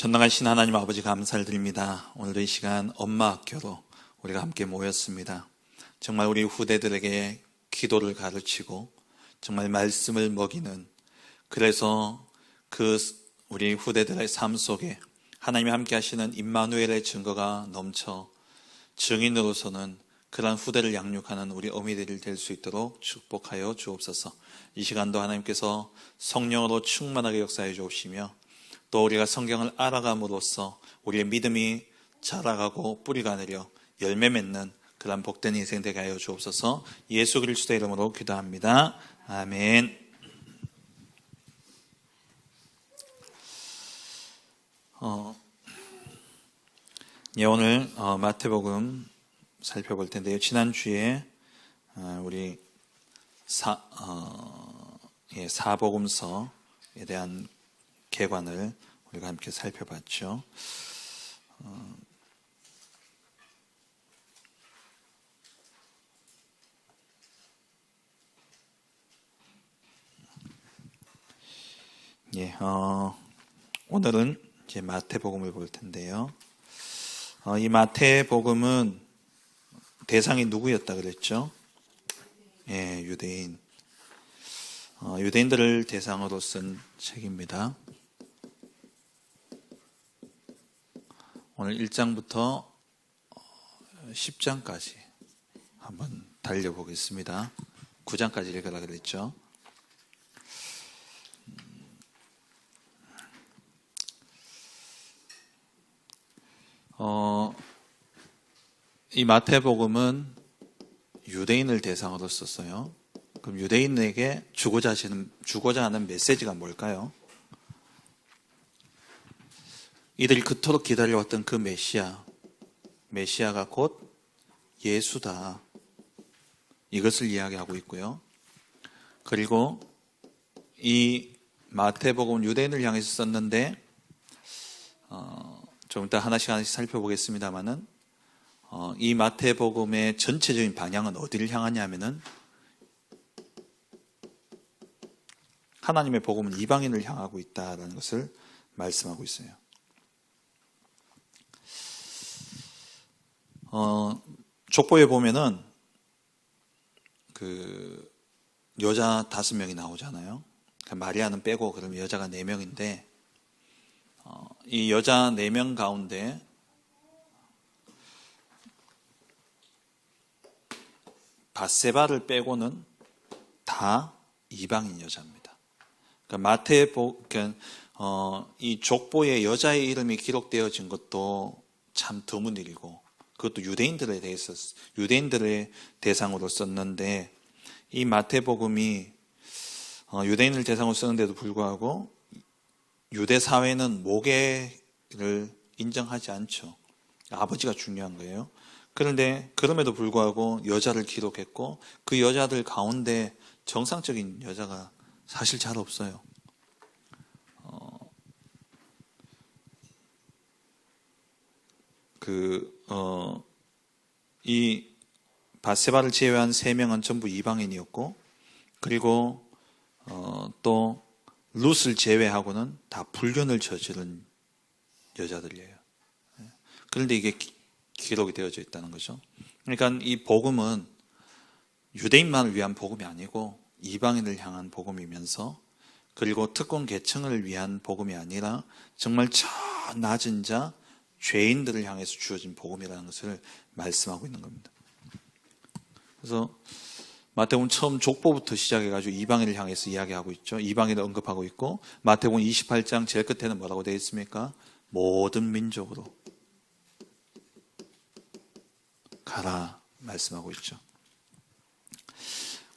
전능하신 하나님 아버지 감사를 드립니다. 오늘도 이 시간 엄마 학교로 우리가 함께 모였습니다. 정말 우리 후대들에게 기도를 가르치고 정말 말씀을 먹이는, 그래서 우리 후대들의 삶 속에 하나님이 함께 하시는 임마누엘의 증거가 넘쳐 증인으로서는 그러한 후대를 양육하는 우리 어미들이 될 수 있도록 축복하여 주옵소서. 이 시간도 하나님께서 성령으로 충만하게 역사해 주옵시며, 또 우리가 성경을 알아감으로써 우리의 믿음이 자라가고 뿌리가 내려 열매 맺는 그런 복된 인생 되게 하여 주옵소서. 예수 그리스도의 이름으로 기도합니다. 아멘. 오늘 마태복음 살펴볼 텐데요. 지난주에 우리 사복음서에 대한 개관을 우리가 함께 살펴봤죠. 오늘은 이제 마태복음을 볼 텐데요. 이 마태복음은 대상이 누구였다 그랬죠? 유대인. 유대인들을 대상으로 쓴 책입니다. 오늘 1장부터 10장까지 한번 달려보겠습니다. 9장까지 읽으라 그랬죠. 이 마태복음은 유대인을 대상으로 썼어요. 그럼 유대인에게 주고자 하는 메시지가 뭘까요? 이들이 그토록 기다려왔던 그 메시아가 곧 예수다, 이것을 이야기하고 있고요. 그리고 이 마태복음은 유대인을 향해서 썼는데 좀 이따 하나씩 살펴보겠습니다만은 이 마태복음의 전체적인 방향은 어디를 향하냐면은 하나님의 복음은 이방인을 향하고 있다라는 것을 말씀하고 있어요. 족보에 보면은 그 여자 5명이 나오잖아요. 마리아는 빼고 그러면 여자가 4명인데 이 여자 4명 가운데 밧세바를 빼고는 다 이방인 여자입니다. 그러니까 이 족보에 여자의 이름이 기록되어진 것도 참 드문 일이고, 그것도 유대인들의 대상으로 썼는데, 이 마태복음이 유대인을 대상으로 쓰는데도 불구하고 유대 사회는 모계를 인정하지 않죠. 아버지가 중요한 거예요. 그런데 그럼에도 불구하고 여자를 기록했고, 그 여자들 가운데 정상적인 여자가 사실 잘 없어요. 이 밧세바를 제외한 3명은 전부 이방인이었고, 그리고 또 룻을 제외하고는 다 불륜을 저지른 여자들이에요. 그런데 이게 기록이 되어져 있다는 거죠. 그러니까 이 복음은 유대인만을 위한 복음이 아니고 이방인을 향한 복음이면서, 그리고 특권 계층을 위한 복음이 아니라 정말 저 낮은 자, 죄인들을 향해서 주어진 복음이라는 것을 말씀하고 있는 겁니다. 그래서 마태복음 처음 족보부터 시작해가지고 이방인을 향해서 이야기하고 있죠. 이방인을 언급하고 있고, 마태복음 28장 제일 끝에는 뭐라고 되어 있습니까? 모든 민족으로 가라 말씀하고 있죠.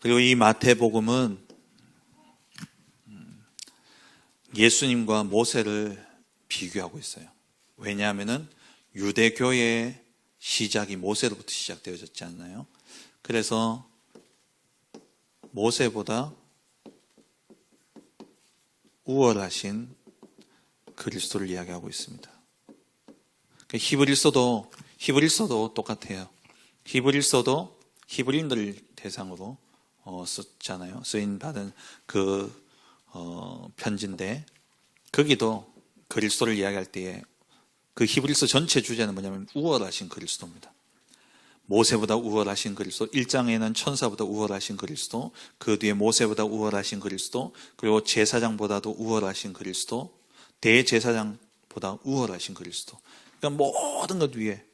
그리고 이 마태복음은 예수님과 모세를 비교하고 있어요. 왜냐하면은 유대교의 시작이 모세로부터 시작되어졌지 않나요? 그래서 모세보다 우월하신 그리스도를 이야기하고 있습니다. 히브리서도 똑같아요. 히브리서도 히브리인들 대상으로 썼잖아요. 쓰인 받은 그 편지인데, 거기도 그리스도를 이야기할 때에 그 히브리서 전체 주제는 뭐냐면 우월하신 그리스도입니다. 모세보다 우월하신 그리스도, 1장에는 천사보다 우월하신 그리스도, 그 뒤에 모세보다 우월하신 그리스도, 그리고 제사장보다도 우월하신 그리스도, 대제사장보다 우월하신 그리스도. 그러니까 모든 것 위에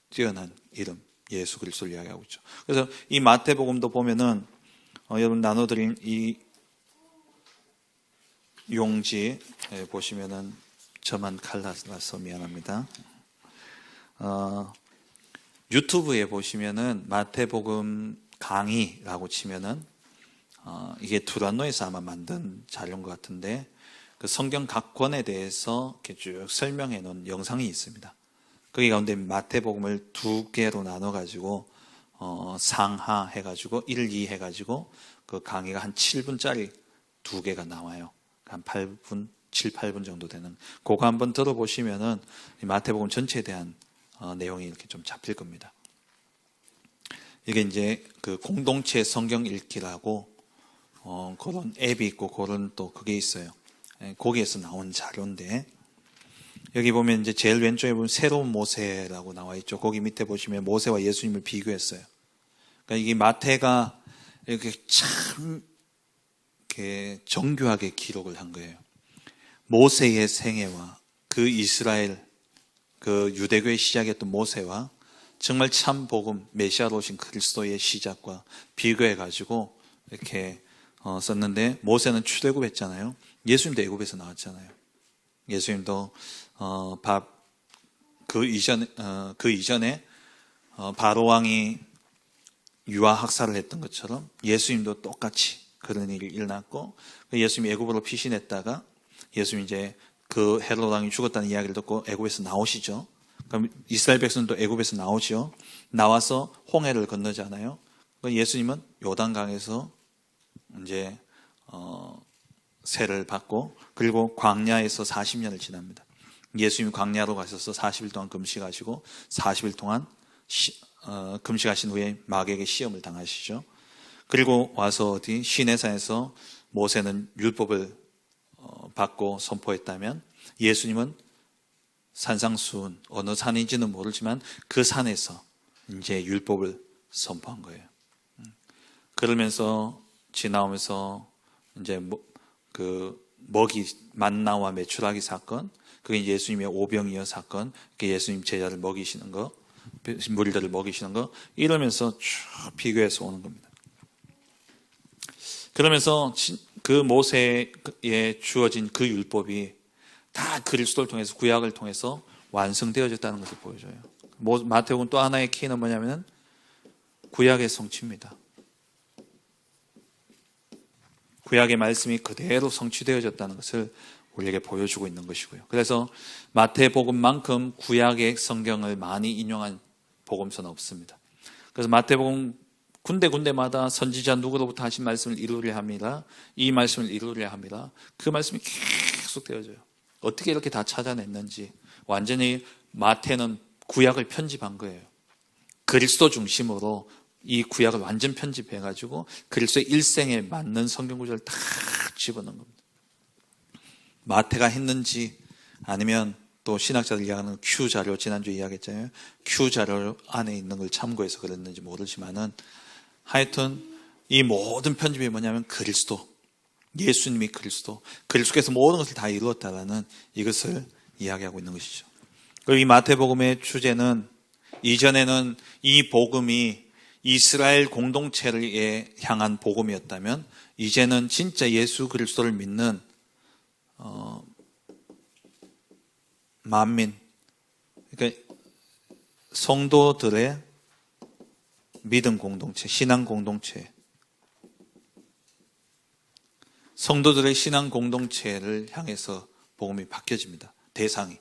뛰어난 이름 예수 그리스도를 이야기하고 있죠. 그래서 이 마태복음도 보면은 여러분 나눠드린 이 용지 보시면은 저만 갈라서 미안합니다. 유튜브에 보시면은 마태복음 강의라고 치면은 이게 두란노에서 아마 만든 자료인 것 같은데 그 성경 각 권에 대해서 이렇게 쭉 설명해 놓은 영상이 있습니다. 거기 가운데 마태복음을 두 개로 나눠 가지고 상하 해가지고 1, 2 해가지고 그 강의가 한 7분짜리 두 개가 나와요. 한 8분, 7, 8분 정도 되는. 그거 한번 들어보시면은 마태복음 전체에 대한 내용이 이렇게 좀 잡힐 겁니다. 이게 이제 그 공동체 성경 읽기라고 그런 앱이 있고 그런 또 그게 있어요. 거기에서 나온 자료인데 여기 보면 이제 제일 왼쪽에 보면 새로운 모세라고 나와 있죠. 거기 밑에 보시면 모세와 예수님을 비교했어요. 그러니까 이게 마태가 이렇게 참 이렇게 정교하게 기록을 한 거예요. 모세의 생애와 그 이스라엘 그 유대교의 시작이었던 모세와 정말 참 복음 메시아로 오신 그리스도의 시작과 비교해 가지고 이렇게 썼는데 모세는 출애굽했잖아요. 예수님도 애굽에서 나왔잖아요. 예수님도 그 이전에 바로 왕이 유아 학살을 했던 것처럼 예수님도 똑같이 그런 일이 일어났고 예수님이 애굽으로 피신했다가 예수님이 이제 그 헤롯 왕이 죽었다는 이야기를 듣고 애굽에서 나오시죠. 그럼 이스라엘 백성도 애굽에서 나오죠. 나와서 홍해를 건너잖아요. 예수님은 요단강에서 이제 세를 받고 그리고 광야에서 40년을 지납니다. 예수님이 광야로 가셔서 40일 동안 금식하시고 40일 동안 금식하신 후에 마귀에게 시험을 당하시죠. 그리고 와서 어디 시내산에서 모세는 율법을 받고 선포했다면 예수님은 산상수훈 어느 산인지는 모르지만 그 산에서 이제 율법을 선포한 거예요. 그러면서 지나오면서 이제 그 먹이 만나와 메추라기 사건, 그게 예수님의 오병이어 사건, 그게 예수님 제자를 먹이시는 거, 무리들을 먹이시는 거 이러면서 쭉 비교해서 오는 겁니다. 그러면서 그 모세에 주어진 그 율법이 다 그리스도를 통해서 구약을 통해서 완성되어졌다는 것을 보여줘요. 마태복음 또 하나의 키는 뭐냐면 구약의 성취입니다. 구약의 말씀이 그대로 성취되어졌다는 것을 우리에게 보여주고 있는 것이고요. 그래서 마태복음만큼 구약의 성경을 많이 인용한 복음서는 없습니다. 그래서 마태복음 군데군데마다 선지자 누구로부터 하신 말씀을 이루려 합니다. 이 말씀을 이루려 합니다. 그 말씀이 계속 되어져요. 어떻게 이렇게 다 찾아냈는지. 완전히 마태는 구약을 편집한 거예요. 그리스도 중심으로 이 구약을 완전 편집해가지고 그리스도의 일생에 맞는 성경 구절을 다 집어넣은 겁니다. 마태가 했는지 아니면 또 신학자들 이야기하는 Q 자료, 지난주에 이야기했잖아요. Q 자료 안에 있는 걸 참고해서 그랬는지 모르지만은 하여튼 이 모든 편집이 뭐냐면 그리스도, 예수님이 그리스도께서 모든 것을 다 이루었다라는 이것을 이야기하고 있는 것이죠. 그리고 이 마태복음의 주제는 이전에는 이 복음이 이스라엘 공동체를 향한 복음이었다면 이제는 진짜 예수 그리스도를 믿는 만민, 그러니까 성도들의 믿음 공동체, 신앙 공동체, 성도들의 신앙 공동체를 향해서 복음이 바뀌어집니다. 대상이.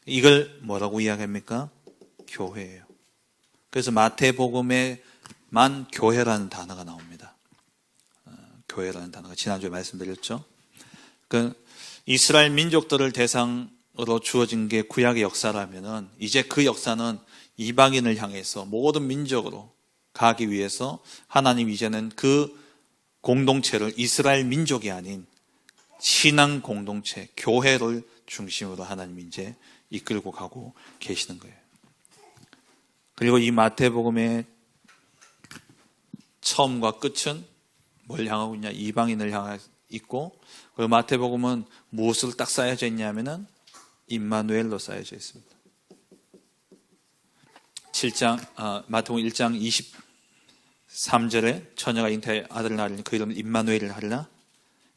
이걸 뭐라고 이야기합니까? 교회예요. 그래서 마태복음에만 교회라는 단어가 나옵니다. 교회라는 단어가 지난주에 말씀드렸죠. 그 이스라엘 민족들을 대상으로 주어진 게 구약의 역사라면은 이제 그 역사는 이방인을 향해서 모든 민족으로 가기 위해서 하나님 이제는 그 공동체를 이스라엘 민족이 아닌 신앙 공동체, 교회를 중심으로 하나님이 이제 이끌고 가고 계시는 거예요. 그리고 이 마태복음의 처음과 끝은 뭘 향하고 있냐? 이방인을 향하고 있고, 그 마태복음은 무엇으로 딱 쌓여져 있냐면은 임마누엘로 쌓여져 있습니다. 마태복음 1장 23절에 처녀가 잉태하여 아들을 낳으리니 그 이름을 임마누엘을 하리라.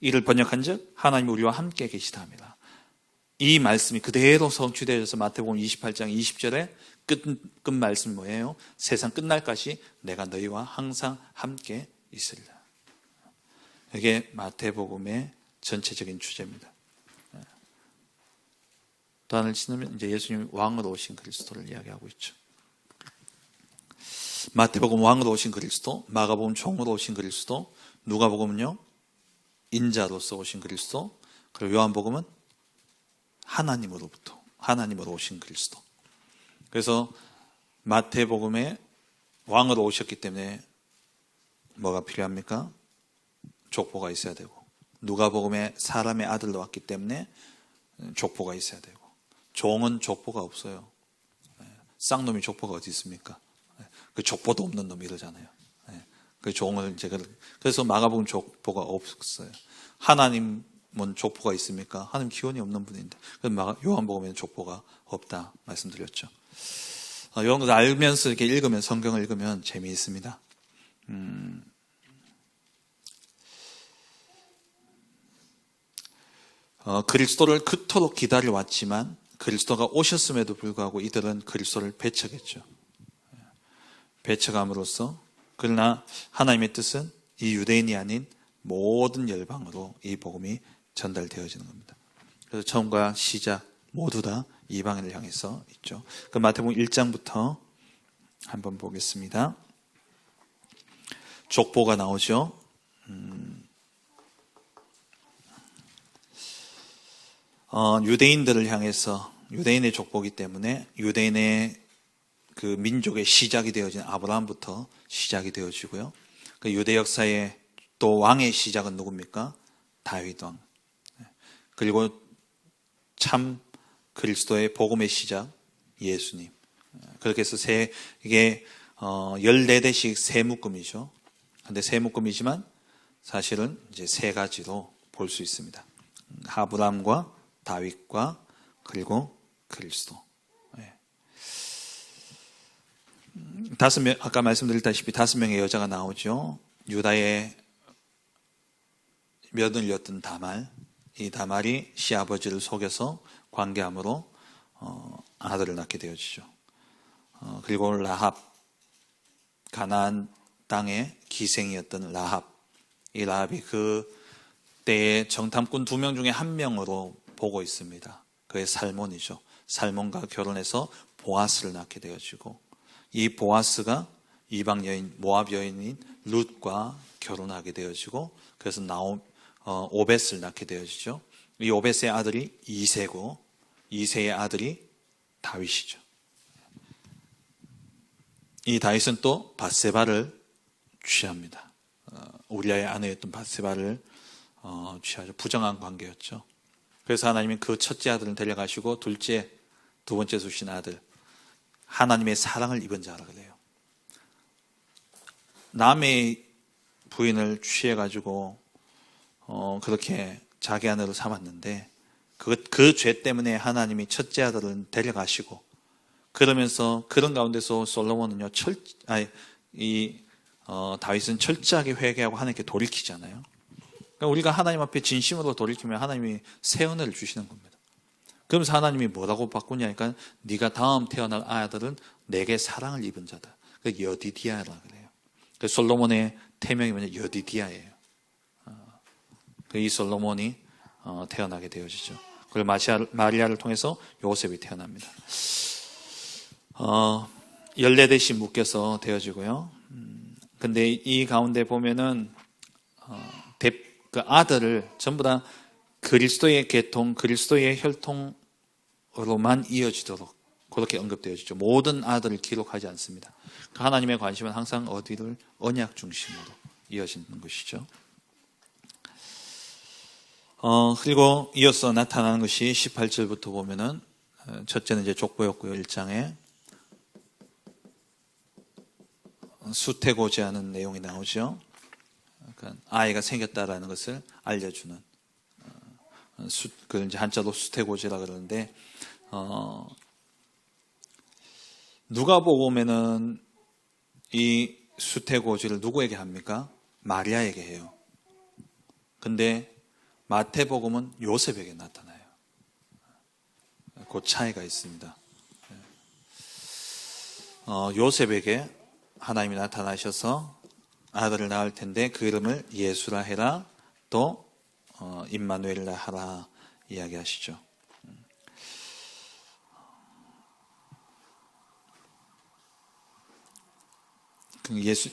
이를 번역한즉 하나님이 우리와 함께 계시다 합니다. 이 말씀이 그대로 성취되어져서 마태복음 28장 20절에 끝 말씀이 뭐예요? 세상 끝날까지 내가 너희와 항상 함께 있으리라. 이게 마태복음의 전체적인 주제입니다. 또 하나를 치면 이제 예수님이 왕으로 오신 그리스도를 이야기하고 있죠. 마태복음 왕으로 오신 그리스도, 마가복음 종으로 오신 그리스도, 누가복음은요 인자로서 오신 그리스도, 그리고 요한복음은 하나님으로 오신 그리스도. 그래서 마태복음에 왕으로 오셨기 때문에 뭐가 필요합니까? 족보가 있어야 되고, 누가복음에 사람의 아들로 왔기 때문에 족보가 있어야 되고, 종은 족보가 없어요. 쌍놈이 족보가 어디 있습니까? 그 족보도 없는 놈이 이러잖아요. 그 종을 그래서 마가복음 족보가 없어요. 하나님은 족보가 있습니까? 하나님 기원이 없는 분인데. 그래서 요한복음에는 족보가 없다 말씀드렸죠. 이런 것을 알면서 이렇게 읽으면, 성경을 읽으면 재미있습니다. 그리스도를 그토록 기다려왔지만 그리스도가 오셨음에도 불구하고 이들은 그리스도를 배척했죠. 배척함으로써, 그러나 하나님의 뜻은 이 유대인이 아닌 모든 열방으로 이 복음이 전달되어지는 겁니다. 그래서 처음과 시작 모두 다 이방인을 향해서 있죠. 그 마태복음 1장부터 한번 보겠습니다. 족보가 나오죠. 유대인들을 향해서, 유대인의 족보기 때문에 유대인의 그 민족의 시작이 되어진 아브라함부터 시작이 되어지고요. 그 유대 역사의 또 왕의 시작은 누굽니까? 다윗 왕. 그리고 참 그리스도의 복음의 시작 예수님. 그렇게 해서 이게 14대씩 세 묶음이죠. 근데 세 묶음이지만 사실은 이제 세 가지로 볼 수 있습니다. 아브라함과 다윗과 그리고 그리스도. 아까 말씀드렸다시피 5명의 여자가 나오죠. 유다의 며느리였던 다말, 이 다말이 시아버지를 속여서 관계함으로 아들을 낳게 되어지죠. 그리고 라합, 가나안 땅의 기생이었던 라합, 이 라합이 그 때의 정탐꾼 2명 중에 1명으로 보고 있습니다. 그의 살몬이죠. 살몬과 결혼해서 보아스를 낳게 되어지고, 이 보아스가 이방 여인, 모압 여인인 룻과 결혼하게 되어지고, 그래서 오벳을 낳게 되어지죠. 이 오벳의 아들이 이세고, 이세의 아들이 다윗이죠. 이 다윗은 또 밧세바를 취합니다. 우리아의 아내였던 밧세바를 취하죠. 부정한 관계였죠. 그래서 하나님이 그 첫째 아들을 데려가시고 두 번째 주신 아들, 하나님의 사랑을 입은 자라 그래요. 남의 부인을 취해가지고 그렇게 자기 아내로 삼았는데 그 죄 때문에 하나님이 첫째 아들을 데려가시고, 그러면서 그런 가운데서 솔로몬은요 다윗은 철저하게 회개하고 하나님께 돌이키잖아요. 그러니까 우리가 하나님 앞에 진심으로 돌이키면 하나님이 새 은혜를 주시는 겁니다. 그러면서 하나님이 뭐라고 바꾸냐니까, 네가 다음 태어날 아들은 내게 사랑을 입은 자다. 그 여디디아라 그래요. 그 솔로몬의 태명이 뭐냐, 여디디아예요. 이 솔로몬이 태어나게 되어지죠. 그리고 마리아를 통해서 요셉이 태어납니다. 14대씩 묶여서 되어지고요. 근데 이 가운데 보면은 그 아들을 전부 다 그리스도의 계통, 그리스도의 혈통으로만 이어지도록 그렇게 언급되어지죠. 모든 아들을 기록하지 않습니다. 하나님의 관심은 항상 어디를 언약 중심으로 이어지는 것이죠. 그리고 이어서 나타나는 것이 18절부터 보면은, 첫째는 이제 족보였고요. 1장에 수태고지하는 내용이 나오죠. 그러니까 아이가 생겼다라는 것을 알려주는, 그걸 이제 한자로 수태고지라 그러는데, 누가복음에는 이 수태고지를 누구에게 합니까? 마리아에게 해요. 근데 마태복음은 요셉에게 나타나요. 그 차이가 있습니다. 요셉에게 하나님이 나타나셔서 아들을 낳을 텐데 그 이름을 예수라 해라, 또 임마누엘라 하라 이야기하시죠.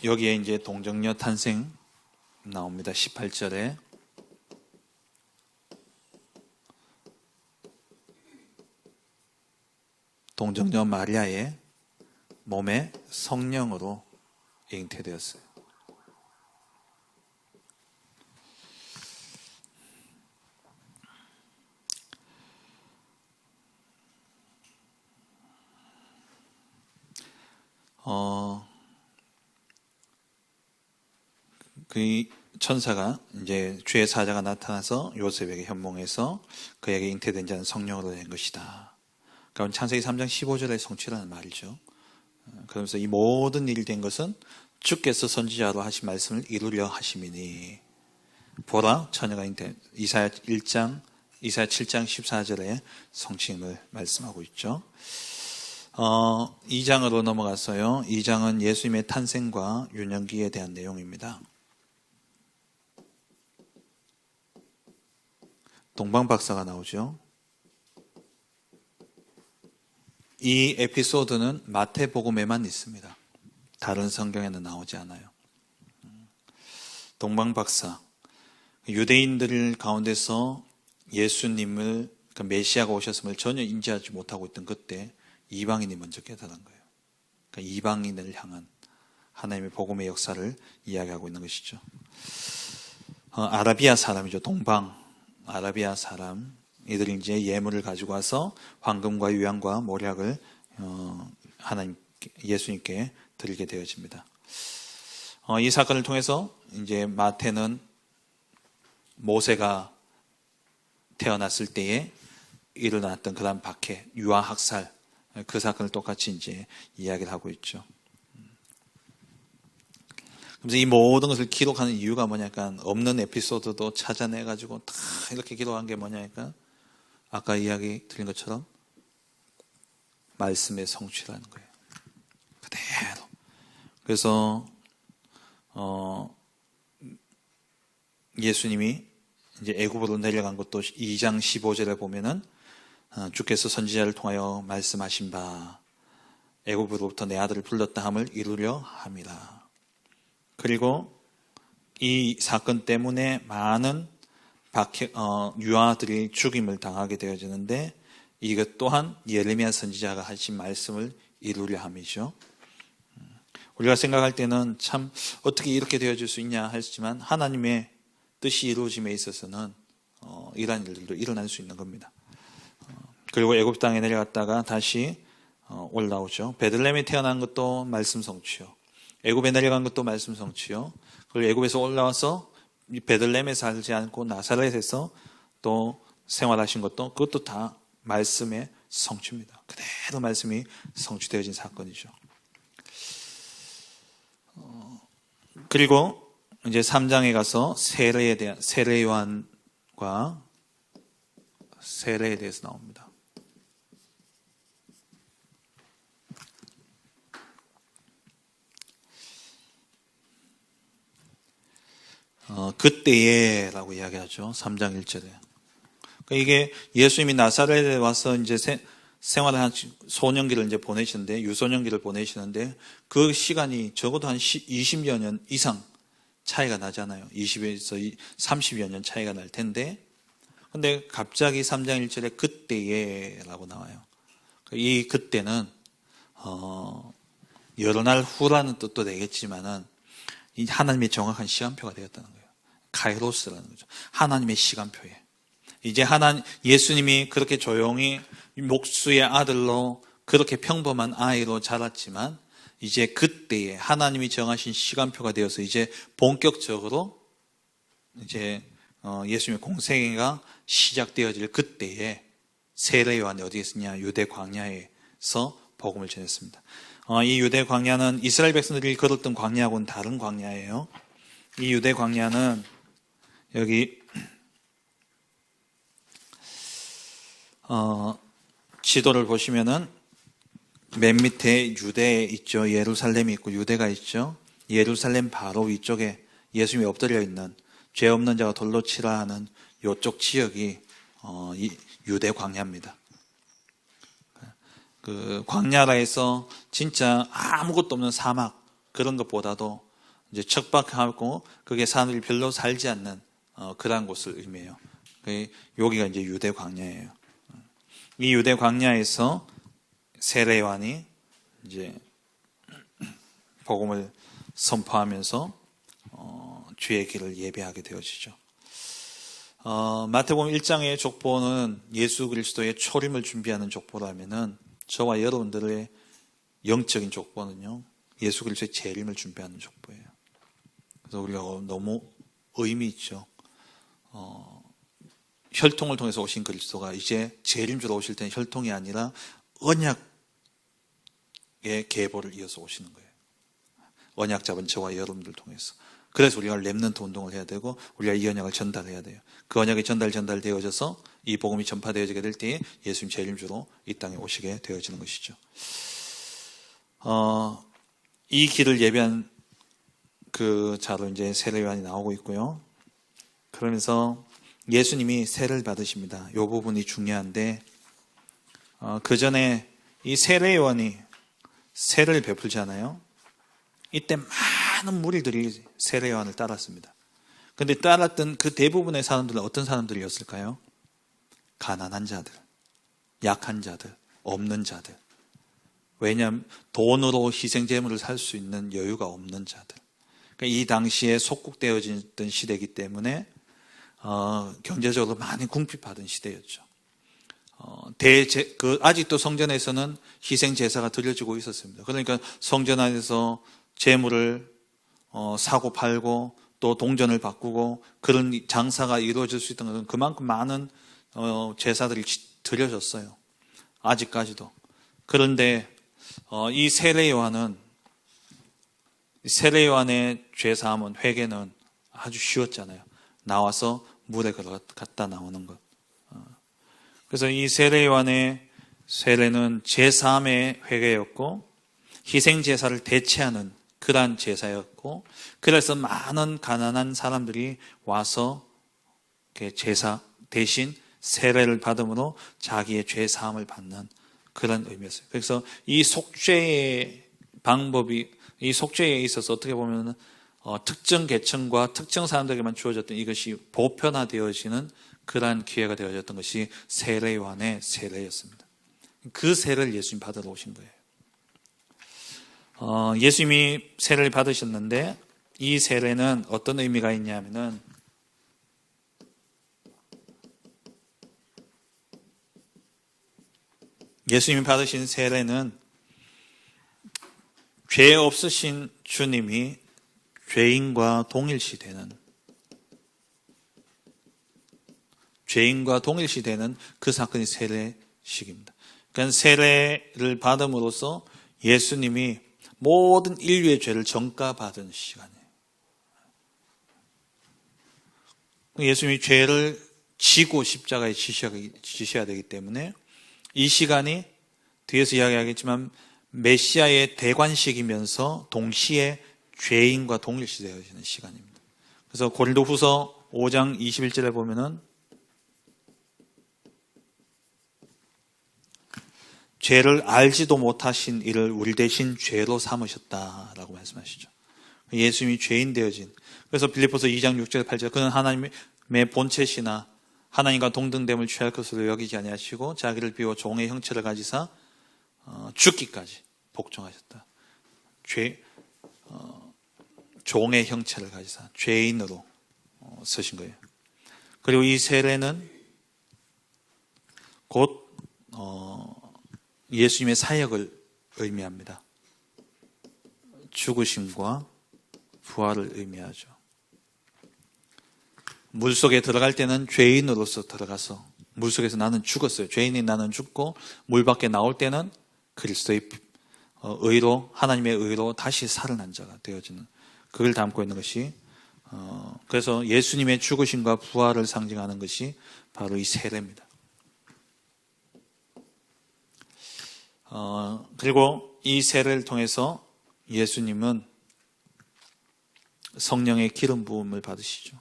여기에 이제 동정녀 탄생 나옵니다. 18절에 동정녀 마리아의 몸에 성령으로 잉태되었어요. 그 천사가 이제 주의 사자가 나타나서 요셉에게 현몽해서 그에게 잉태된 자는 성령으로 된 것이다. 그러니까 창세기 3장 15절의 성취라는 말이죠. 그러면서 이 모든 일이 된 것은 주께서 선지자로 하신 말씀을 이루려 하심이니, 보라 처녀가 잉태, 이사야 7장 14절에 성취임을 말씀하고 있죠. 2장으로 넘어가서요. 2장은 예수님의 탄생과 유년기에 대한 내용입니다. 동방박사가 나오죠. 이 에피소드는 마태복음에만 있습니다. 다른 성경에는 나오지 않아요. 동방박사, 유대인들 가운데서 예수님을, 그 메시아가 오셨음을 전혀 인지하지 못하고 있던 그때 이방인이 먼저 깨달은 거예요. 그러니까 이방인을 향한 하나님의 복음의 역사를 이야기하고 있는 것이죠. 아라비아 사람이죠. 동방 아라비아 사람, 이들이 이제 예물을 가지고 와서 황금과 유향과 모략을 예수님께 드리게 되어집니다. 이 사건을 통해서 이제 마태는 모세가 태어났을 때에 일어났던 그런 박해, 유아 학살, 그 사건을 똑같이 이제 이야기를 하고 있죠. 그래서 이 모든 것을 기록하는 이유가 뭐냐니까, 없는 에피소드도 찾아내가지고 다 이렇게 기록한 게 뭐냐니까, 아까 이야기 드린 것처럼 말씀의 성취라는 거예요. 그대로. 그래서 예수님이 이제 애굽으로 내려간 것도 2장 15절에 보면은 주께서 선지자를 통하여 말씀하신 바 애굽으로부터 내 아들을 불렀다 함을 이루려 함이라. 그리고 이 사건 때문에 많은 유아들이 죽임을 당하게 되어지는데, 이것 또한 예레미야 선지자가 하신 말씀을 이루려 함이죠. 우리가 생각할 때는 참 어떻게 이렇게 되어질 수 있냐 하지만, 하나님의 뜻이 이루어짐에 있어서는 이러한 일들도 일어날 수 있는 겁니다. 그리고 애굽 땅에 내려갔다가 다시 올라오죠. 베들레헴에 태어난 것도 말씀 성취요. 애굽에 내려간 것도 말씀 성취요. 그리고 애굽에서 올라와서 베들레헴에 살지 않고 나사렛에서 또 생활하신 것도, 그것도 다 말씀의 성취입니다. 그대로 말씀이 성취되어진 사건이죠. 그리고 이제 3장에 가서 세례 요한과 세례에 대해서 나옵니다. 그때에라고 이야기하죠. 3장 1절에. 그러니까 이게 예수님이 나사렛에 와서 이제 생활을 한 소년기를 이제 보내시는데, 유소년기를 보내시는데, 그 시간이 적어도 한 20여 년 이상 차이가 나잖아요. 20에서 30여 년 차이가 날 텐데, 근데 갑자기 3장 1절에 그때에라고 나와요. 이 그때는 여러 날 후라는 뜻도 되겠지만은, 이 하나님의 정확한 시간표가 되었다는 거예요. 카이로스라는 거죠. 하나님의 시간표에. 이제 예수님이 그렇게 조용히 목수의 아들로 그렇게 평범한 아이로 자랐지만 이제 그때에 하나님이 정하신 시간표가 되어서 이제 본격적으로 이제 예수님의 공생애가 시작되어질 그때에 세례 요한이 어디에 있었냐? 유대 광야에서 복음을 전했습니다. 이 유대 광야는 이스라엘 백성들이 걸었던 광야하고는 다른 광야예요. 이 유대 광야는 여기 지도를 보시면은 맨 밑에 유대에 있죠. 예루살렘이 있고 유대가 있죠. 예루살렘 바로 위쪽에 예수님이 엎드려 있는 죄 없는 자가 돌로 치라 하는 이쪽 지역이 이 유대 광야입니다. 그 광야라 해서 진짜 아무것도 없는 사막 그런 것보다도 이제 척박하고 그게 사람들이 별로 살지 않는 그러한 곳을 의미해요. 여기가 이제 유대 광야예요. 이 유대 광야에서 세례 요한이 이제 복음을 선포하면서 주의 길을 예배하게 되어지죠. 마태복음 1장의 족보는 예수 그리스도의 초림을 준비하는 족보라면은 저와 여러분들의 영적인 족보는요, 예수 그리스도의 재림을 준비하는 족보예요. 그래서 우리가 너무 의미 있죠. 혈통을 통해서 오신 그리스도가 이제 재림주로 오실 때는 혈통이 아니라 언약의 계보를 이어서 오시는 거예요. 언약 잡은 저와 여러분들 통해서. 그래서 우리가 렘넌트 운동을 해야 되고 우리가 이 언약을 전달해야 돼요. 그 언약이 전달되어져서 이 복음이 전파되어지게 될 때에 예수님 재림주로 이 땅에 오시게 되어지는 것이죠. 이 길을 예배한 그 자로 이제 세례 요한이 나오고 있고요. 그러면서 예수님이 세례를 받으십니다. 이 부분이 중요한데 그 전에 이 세례 요한이 세례를 베풀잖아요. 이때 많은 무리들이 세례 요한을 따랐습니다. 그런데 따랐던 그 대부분의 사람들은 어떤 사람들이었을까요? 가난한 자들, 약한 자들, 없는 자들. 왜냐하면 돈으로 희생제물을 살 수 있는 여유가 없는 자들. 그러니까 이 당시에 속국되어졌던 시대이기 때문에 경제적으로 많이 궁핍하던 시대였죠. 아직도 성전에서는 희생 제사가 드려지고 있었습니다. 그러니까 성전 안에서 재물을 사고 팔고 또 동전을 바꾸고 그런 장사가 이루어질 수 있던 것은 그만큼 많은 제사들이 드려졌어요. 아직까지도. 그런데 이 세례 요한의 죄사함은 회개는 아주 쉬웠잖아요. 나와서 물에 갔다 나오는 것. 그래서 이 세례 요한의 세례는 제사함의 회개였고 희생 제사를 대체하는 그러한 제사였고, 그래서 많은 가난한 사람들이 와서 제사 대신 세례를 받음으로 자기의 죄 사함을 받는 그런 의미였어요. 그래서 이 속죄의 방법이, 이 속죄에 있어서 어떻게 보면 특정 계층과 특정 사람들에게만 주어졌던 이것이 보편화되어지는 그러한 기회가 되어졌던 것이 세례 요한의 세례였습니다. 그 세례를 예수님 받으러 오신 거예요. 예수님이 세례를 받으셨는데 이 세례는 어떤 의미가 있냐면은 예수님이 받으신 세례는 죄 없으신 주님이 죄인과 동일시되는 그 사건이 세례식입니다. 그러니까 세례를 받음으로써 예수님이 모든 인류의 죄를 전가받은 시간이에요. 예수님이 죄를 지고 십자가에 지셔야 되기 때문에 이 시간이 뒤에서 이야기하겠지만 메시아의 대관식이면서 동시에 죄인과 동일시되어지는 시간입니다. 그래서 고린도후서 5장 21절에 보면은 죄를 알지도 못하신 이를 우리 대신 죄로 삼으셨다라고 말씀하시죠. 예수님이 죄인 되어진. 그래서 빌립보서 2장 6절 8절 그는 하나님의 본체시나 하나님과 동등됨을 취할 것으로 여기지 아니하시고 자기를 비워 종의 형체를 가지사 죽기까지 복종하셨다. 종의 형체를 가지사 죄인으로 서신 거예요. 그리고 이 세례는 곧 예수님의 사역을 의미합니다. 죽으심과 부활을 의미하죠. 물속에 들어갈 때는 죄인으로서 들어가서 물속에서 나는 죽었어요. 죄인인 나는 죽고 물 밖에 나올 때는 그리스도의 의로, 하나님의 의로 다시 살아난 자가 되어지는, 그걸 담고 있는 것이, 그래서 예수님의 죽으심과 부활을 상징하는 것이 바로 이 세례입니다. 그리고 이 세례를 통해서 예수님은 성령의 기름 부음을 받으시죠.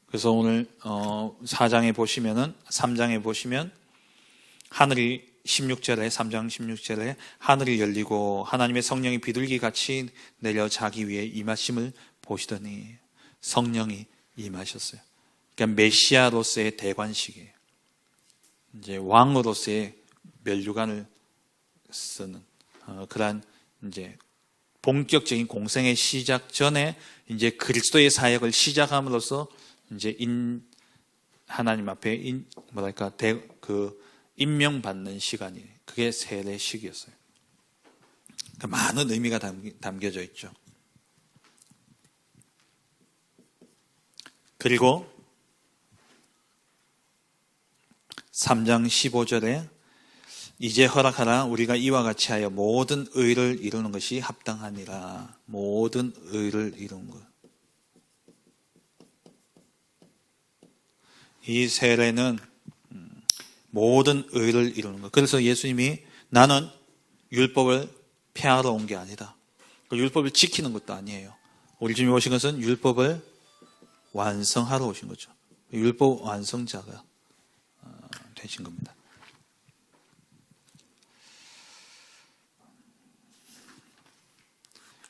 그래서 오늘 4장에 보시면은, 3장에 보시면 하늘이 16절에, 3장 16절에 하늘이 열리고 하나님의 성령이 비둘기 같이 내려 자기 위에 임하심을 보시더니 성령이 임하셨어요. 그러니까 메시아로서의 대관식이에요. 이제 왕으로서의 면류관을 쓰는 그러한 이제 본격적인 공생의 시작 전에 이제 그리스도의 사역을 시작함으로써 이제 하나님 앞에 임명받는 시간이, 그게 세례 시기였어요. 그러니까 많은 의미가 담겨져 있죠. 그리고 3장 15절에 이제 허락하라 우리가 이와 같이 하여 모든 의를 이루는 것이 합당하니라. 모든 의를 이루는 것. 이 세례는 모든 의를 이루는 것. 그래서 예수님이 나는 율법을 폐하러 온 게 아니다. 율법을 지키는 것도 아니에요. 우리 주님이 오신 것은 율법을 완성하러 오신 거죠. 율법 완성자가 되신 겁니다.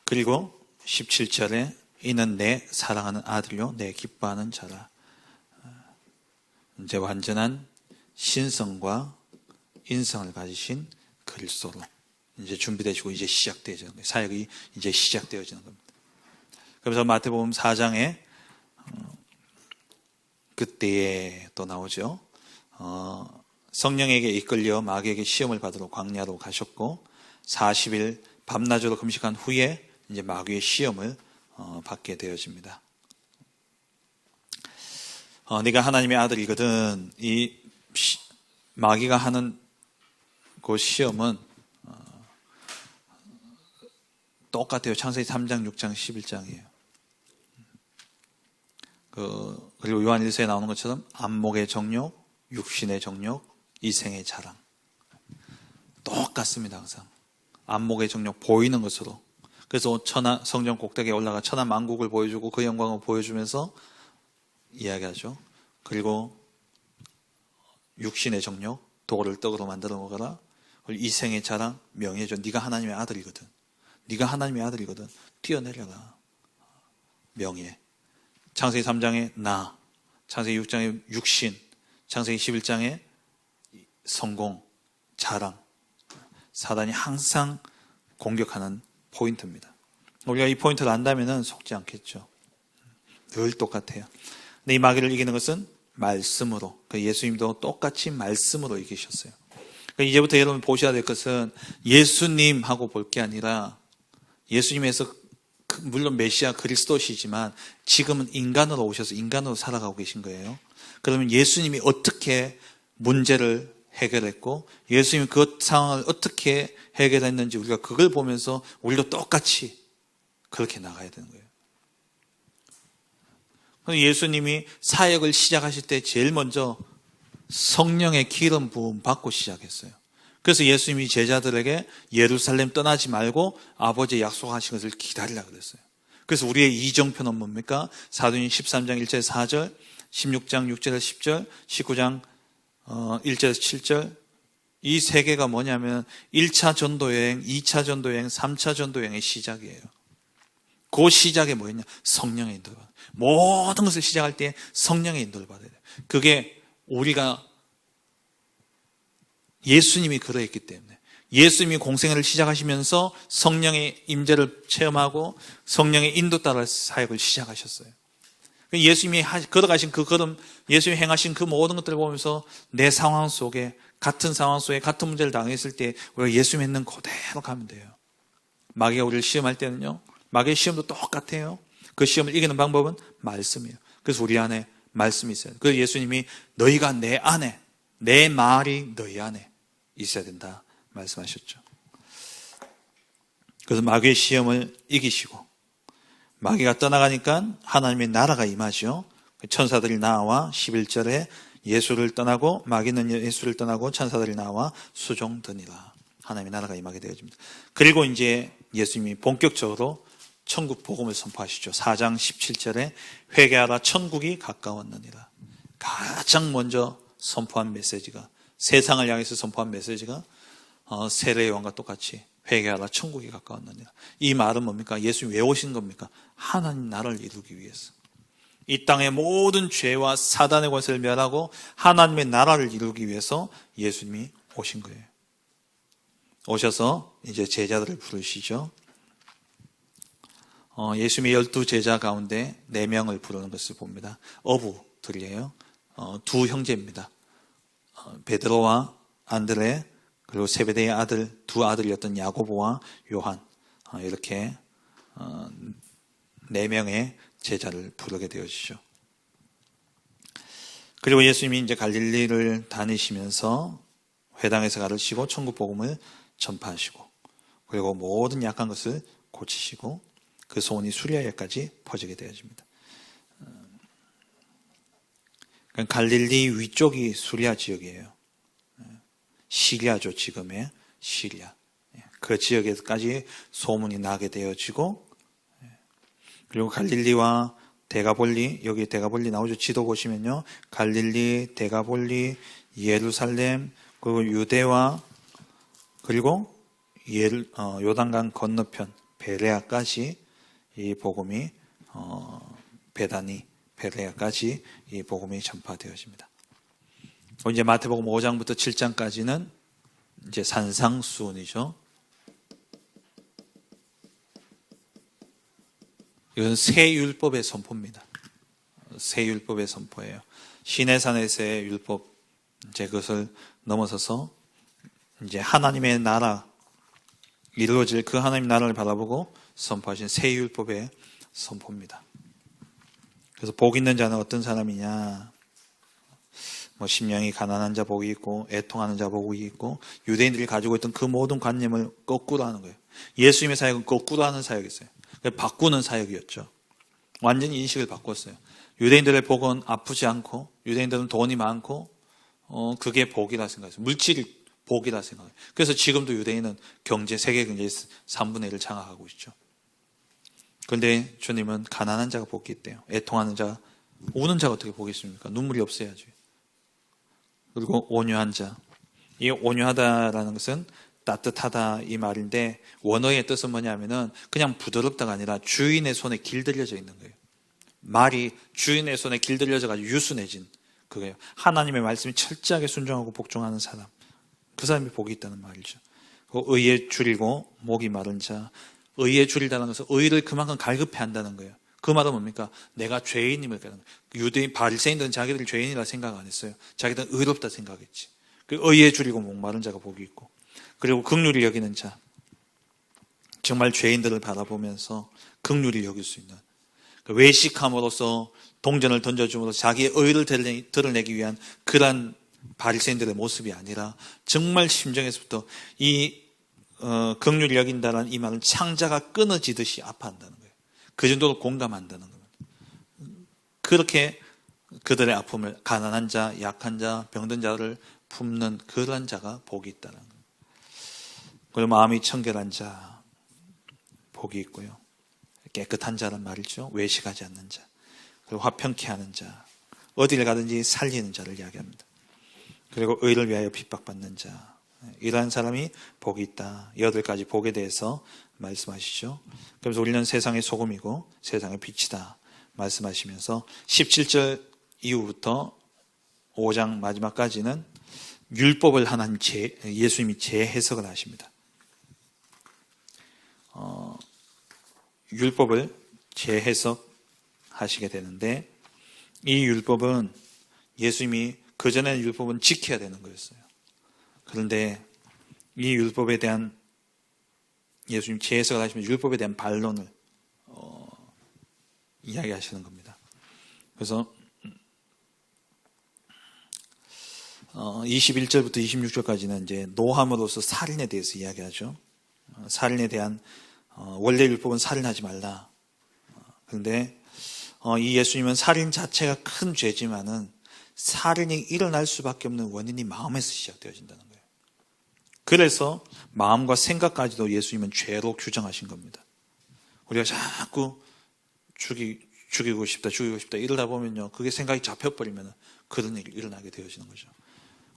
그리고 17절에 이는 내 사랑하는 아들요 내 기뻐하는 자라. 이제 완전한 신성과 인성을 가지신 그리스도로 이제 준비되시고 이제 시작되어지는 거예요. 사역이 이제 시작되어지는 겁니다. 그래서 마태복음 4장에 그때에 또 나오죠. 성령에게 이끌려 마귀에게 시험을 받으러 광야로 가셨고 40일 밤낮으로 금식한 후에 이제 마귀의 시험을 받게 되어집니다. 네가 하나님의 아들이거든. 이 마귀가 하는 그 시험은 똑같아요. 창세기 3장, 6장, 11장이에요. 그리고 요한 1서에 나오는 것처럼 안목의 정욕, 육신의 정욕, 이생의 자랑. 똑같습니다. 항상 안목의 정욕, 보이는 것으로. 그래서 성전 꼭대기에 올라가 천하 만국을 보여주고 그 영광을 보여주면서 이야기하죠. 그리고 육신의 정욕, 돌을 떡으로 만들어 먹어라. 이생의 자랑, 명예죠. 네가 하나님의 아들이거든. 네가 하나님의 아들이거든. 뛰어내려라. 명예. 창세기 3장에 나, 창세기 6장에 육신, 창세기 11장에 성공, 자랑. 사단이 항상 공격하는 포인트입니다. 우리가 이 포인트를 안다면 속지 않겠죠. 늘 똑같아요. 근데 이 마귀를 이기는 것은 말씀으로. 예수님도 똑같이 말씀으로 이기셨어요. 이제부터 여러분 보셔야 될 것은 예수님하고 볼 게 아니라 예수님에서 물론 메시아 그리스도시지만 지금은 인간으로 오셔서 인간으로 살아가고 계신 거예요. 그러면 예수님이 어떻게 문제를 해결했고 예수님이 그 상황을 어떻게 해결했는지 우리가 그걸 보면서 우리도 똑같이 그렇게 나가야 되는 거예요. 예수님이 사역을 시작하실 때 제일 먼저 성령의 기름 부음 받고 시작했어요. 그래서 예수님이 제자들에게 예루살렘 떠나지 말고 아버지의 약속하신 것을 기다리라 그랬어요. 그래서 우리의 이정표는 뭡니까? 사도행전 13장 1절 4절, 16장 6절 10절, 19장 1절에서 7절. 이 세 개가 뭐냐면 1차 전도여행, 2차 전도여행, 3차 전도여행의 시작이에요. 그 시작에 뭐였냐? 성령의 인도를 받아요. 모든 것을 시작할 때 성령의 인도를 받아야 돼요. 그게 우리가 예수님이 그러했기 때문에 예수님이 공생애를 시작하시면서 성령의 임재를 체험하고 성령의 인도 따라 사역을 시작하셨어요. 예수님이 걸어가신 그 걸음, 예수님이 행하신 그 모든 것들을 보면서 내 상황 속에, 같은 상황 속에 같은 문제를 당했을 때 우리가 예수님 했는 그대로 가면 돼요. 마귀가 우리를 시험할 때는요, 마귀의 시험도 똑같아요. 그 시험을 이기는 방법은 말씀이에요. 그래서 우리 안에 말씀이 있어요. 그래서 예수님이 너희가 내 안에, 내 말이 너희 안에 있어야 된다 말씀하셨죠. 그래서 마귀의 시험을 이기시고, 마귀가 떠나가니까 하나님의 나라가 임하죠. 천사들이 나와 11절에 예수를 떠나고, 마귀는 예수를 떠나고 천사들이 나와 수종드니라. 하나님의 나라가 임하게 되어집니다. 그리고 이제 예수님이 본격적으로 천국 복음을 선포하시죠. 4장 17절에 회개하라 천국이 가까웠느니라. 가장 먼저 선포한 메시지가, 세상을 향해서 선포한 메시지가 세례 요한과 똑같이 회개하라 천국이 가까웠느니라. 이 말은 뭡니까? 예수님이 왜 오신 겁니까? 하나님 나라를 이루기 위해서. 이 땅의 모든 죄와 사단의 권세를 멸하고 하나님의 나라를 이루기 위해서 예수님이 오신 거예요. 오셔서 이제 제자들을 부르시죠. 예수님의 12제자 가운데 4명을 부르는 것을 봅니다. 어부들이에요. 두 형제입니다. 베드로와 안드레, 그리고 세베대의 아들, 두 아들이었던 야고보와 요한, 이렇게 4명의 제자를 부르게 되어지죠. 그리고 예수님이 이제 갈릴리를 다니시면서 회당에서 가르치고 천국 복음을 전파하시고, 그리고 모든 약한 것을 고치시고, 그 소문이 수리아에까지 퍼지게 되어집니다. 갈릴리 위쪽이 수리아 지역이에요. 시리아죠, 지금의 시리아. 그 지역에까지 소문이 나게 되어지고, 그리고 갈릴리와 데가볼리, 여기 데가볼리 나오죠. 지도 보시면요. 갈릴리, 데가볼리, 예루살렘, 그리고 유대와, 그리고 요단강 건너편 베레아까지 이 복음이 베다니, 베레아까지 이 복음이 전파되어집니다. 이제 마태복음 5장부터 7장까지는 이제 산상수훈이죠. 이건 새 율법의 선포입니다. 새 율법의 선포예요. 시내산에서의 율법, 이제 그것을 넘어서서 이제 하나님의 나라, 이루어질 그 하나님 나라를 바라보고 선포하신 새 율법의 선포입니다. 그래서 복 있는 자는 어떤 사람이냐? 심령이 가난한 자 복이 있고, 애통하는 자 복이 있고, 유대인들이 가지고 있던 그 모든 관념을 거꾸로 하는 거예요. 예수님의 사역은 거꾸로 하는 사역이었어요. 바꾸는 사역이었죠. 완전히 인식을 바꿨어요. 유대인들의 복은 아프지 않고, 유대인들은 돈이 많고, 그게 복이라 생각했어요. 물질이 복이라 생각해요. 그래서 지금도 유대인은 세계 경제의 3분의 1을 장악하고 있죠. 그런데 주님은 가난한 자가 복이 있대요. 애통하는 자, 우는 자가 어떻게 복이 있습니까? 눈물이 없어야지. 그리고 온유한 자. 이 온유하다라는 것은 따뜻하다 이 말인데, 원어의 뜻은 뭐냐면은 그냥 부드럽다가 아니라 주인의 손에 길들여져 있는 거예요. 말이 주인의 손에 길들여져 가지고 유순해진 그거예요. 하나님의 말씀이 철저하게 순종하고 복종하는 사람, 그 사람이 복이 있다는 말이죠. 의에 줄이고 목이 마른 자. 의에 줄이다는 것은 의를 그만큼 갈급해 한다는 거예요. 그 말은 뭡니까? 내가 죄인임을 깨닫는 거예요. 유대인 바리새인들은 자기들 죄인이라 생각 안 했어요. 자기들은 의롭다 생각했지. 의에 줄이고 목 마른 자가 복이 있고, 그리고 긍휼히 여기는 자. 정말 죄인들을 바라보면서 긍휼히 여길 수 있는, 외식함으로써 동전을 던져줌으로써 자기의 의를 드러내기 위한 그런 바리새인들의 모습이 아니라, 정말 심정에서부터 이 긍휼히 여긴다는 이 말은 창자가 끊어지듯이 아파한다는 거예요. 그 정도로 공감한다는 겁니다. 그렇게 그들의 아픔을, 가난한 자, 약한 자, 병든 자를 품는 그런 자가 복이 있다는 거예요. 그리고 마음이 청결한 자, 복이 있고요. 깨끗한 자란 말이죠. 외식하지 않는 자, 그리고 화평케 하는 자, 어디를 가든지 살리는 자를 이야기합니다. 그리고 의를 위하여 핍박받는 자, 이러한 사람이 복이 있다. 8가지 복에 대해서 말씀하시죠. 그래서 우리는 세상의 소금이고 세상의 빛이다 말씀하시면서 17절 이후부터 5장 마지막까지는 율법을 예수님이 재해석을 하십니다. 율법을 재해석하시게 되는데, 이 율법은 예수님이 그전에는 율법은 지켜야 되는 거였어요. 그런데 이 율법에 대한 예수님 재해석을 하시면 율법에 대한 반론을 이야기하시는 겁니다. 그래서 21절부터 26절까지는 이제 노함으로써 살인에 대해서 이야기하죠. 살인에 대한 원래 율법은 살인하지 말라. 그런데 이 예수님은 살인 자체가 큰 죄지만은 살인이 일어날 수밖에 없는 원인이 마음에서 시작되어진다는 거예요. 그래서 마음과 생각까지도 예수님은 죄로 규정하신 겁니다. 우리가 자꾸 죽이고 싶다 이러다 보면요, 그게 생각이 잡혀버리면 그런 일이 일어나게 되어지는 거죠.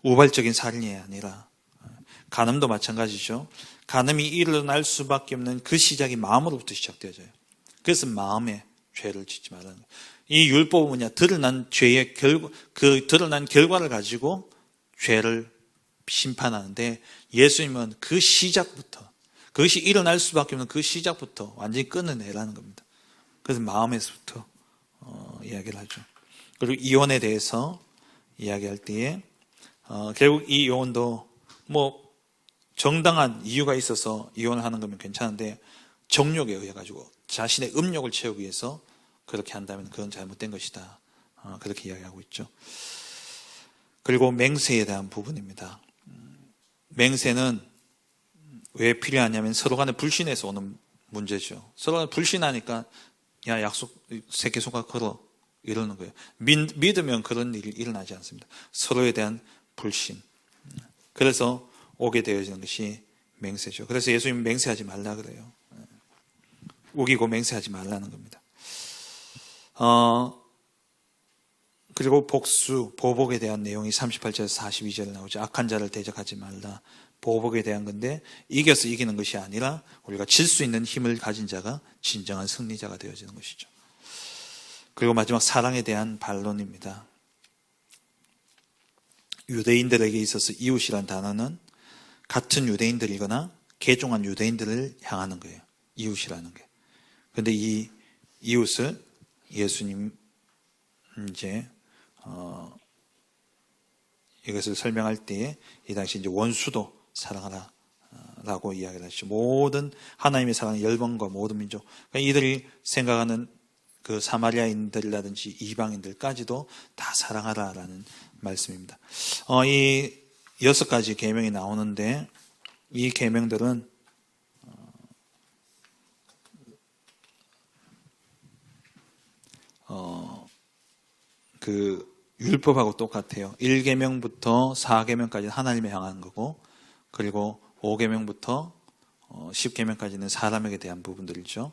우발적인 살인이 아니라 간음도 마찬가지죠. 간음이 일어날 수밖에 없는 그 시작이 마음으로부터 시작되어져요. 그래서 마음에 죄를 짓지 말라는 거예요. 이 율법은 뭐냐? 드러난 죄의 그 드러난 결과를 가지고 죄를 심판하는데, 예수님은 그 시작부터, 그것이 일어날 수밖에 없는 그 시작부터 완전히 끊어내라는 겁니다. 그래서 마음에서부터 이야기를 하죠. 그리고 이혼에 대해서 이야기할 때에 결국 이 이혼도 뭐 정당한 이유가 있어서 이혼을 하는 거면 괜찮은데, 정욕에 의해 가지고 자신의 음욕을 채우기 위해서 그렇게 한다면 그건 잘못된 것이다. 그렇게 이야기하고 있죠. 그리고 맹세에 대한 부분입니다. 맹세는 왜 필요하냐면 서로 간에 불신에서 오는 문제죠. 서로 간에 불신하니까 야, 약속 새끼 손가락 걸어 이러는 거예요. 믿으면 그런 일이 일어나지 않습니다. 서로에 대한 불신. 그래서 오게 되어지는 것이 맹세죠. 그래서 예수님은 맹세하지 말라 그래요. 우기고 맹세하지 말라는 겁니다. 그리고 복수, 보복에 대한 내용이 38절에서 42절에 나오죠. 악한 자를 대적하지 말라. 보복에 대한 건데, 이겨서 이기는 것이 아니라 우리가 질 수 있는 힘을 가진 자가 진정한 승리자가 되어지는 것이죠. 그리고 마지막 사랑에 대한 반론입니다. 유대인들에게 있어서 이웃이란 단어는 같은 유대인들이거나 개종한 유대인들을 향하는 거예요. 이웃이라는 게. 그런데 이 이웃을 예수님 이제 이것을 설명할 때에 이 당시 이제 원수도 사랑하라 라고 이야기를 하시죠. 모든 하나님의 사랑은 열방과 모든 민족. 그러니까 이들이 생각하는 그 사마리아인들이라든지 이방인들까지도 다 사랑하라라는 말씀입니다. 이 6가지 계명이 나오는데, 이 계명들은 그 율법하고 똑같아요. 1계명부터 4계명까지는 하나님을 향한 거고, 그리고 5계명부터 10계명까지는 사람에게 대한 부분들이죠.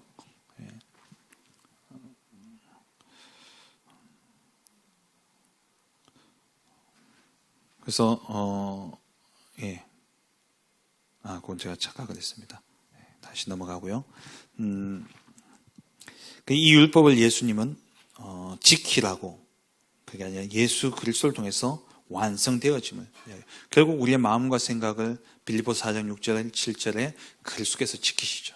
그래서 그건 제가 착각을 했습니다. 다시 넘어가고요. 이 율법을 예수님은 지키라고, 그게 아니라 예수 그리스도를 통해서 완성되어짐을, 결국 우리의 마음과 생각을 빌립보서 4장 6절 7절에 그리스도께서 지키시죠.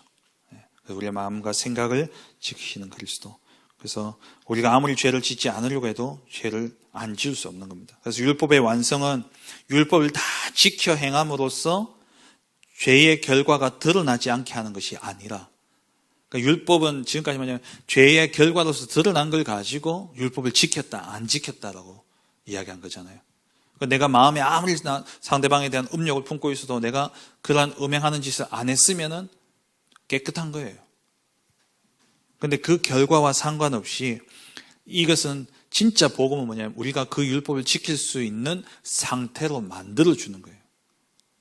우리의 마음과 생각을 지키시는 그리스도. 그래서 우리가 아무리 죄를 짓지 않으려고 해도 죄를 안 지을 수 없는 겁니다. 그래서 율법의 완성은 율법을 다 지켜 행함으로써 죄의 결과가 드러나지 않게 하는 것이 아니라, 그러니까 율법은 지금까지 뭐냐면 죄의 결과로서 드러난 걸 가지고 율법을 지켰다 안 지켰다라고 이야기한 거잖아요. 그러니까 내가 마음에 아무리 상대방에 대한 음욕을 품고 있어도 내가 그러한 음행하는 짓을 안 했으면은 깨끗한 거예요. 그런데 그 결과와 상관없이 이것은 진짜 복음은 뭐냐면 우리가 그 율법을 지킬 수 있는 상태로 만들어주는 거예요.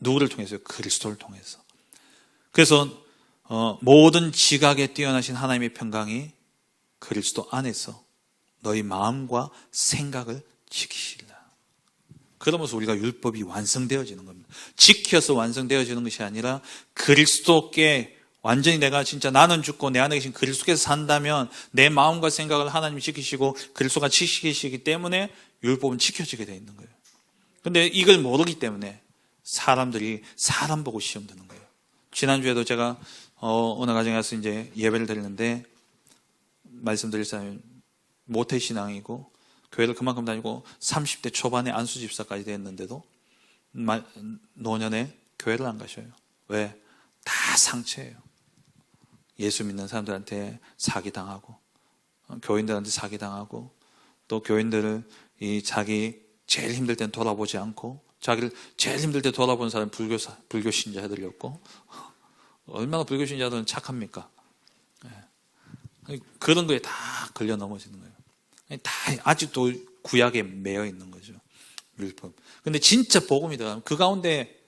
누구를 통해서요? 그리스도를 통해서. 그래서 모든 지각에 뛰어나신 하나님의 평강이 그리스도 안에서 너희 마음과 생각을 지키시리라. 그러면서 우리가 율법이 완성되어지는 겁니다. 지켜서 완성되어지는 것이 아니라 그리스도께 완전히 내가 진짜 나는 죽고 내 안에 계신 그리스도께서 산다면 내 마음과 생각을 하나님이 지키시고 그리스도가 지키시기 때문에 율법은 지켜지게 되어 있는 거예요. 그런데 이걸 모르기 때문에 사람들이 사람 보고 시험 드는 거예요. 지난주에도 제가 어느 가정에 가서 이제 예배를 드리는데 말씀드릴 사람이 모태신앙이고 교회를 그만큼 다니고 30대 초반에 안수 집사까지 됐는데도 노년에 교회를 안 가셔요. 왜? 다 상처예요. 예수 믿는 사람들한테 사기당하고, 교인들한테 사기당하고, 또 교인들을 자기 제일 힘들 땐 돌아보지 않고, 자기를 제일 힘들 때 돌아보는 사람은 불교 신자들이었고, 얼마나 불교 신자들은 착합니까? 그런 거에 다 걸려 넘어지는 거예요. 다 아직도 구약에 매여 있는 거죠. 율법. 근데 진짜 복음이 들어가면, 그 가운데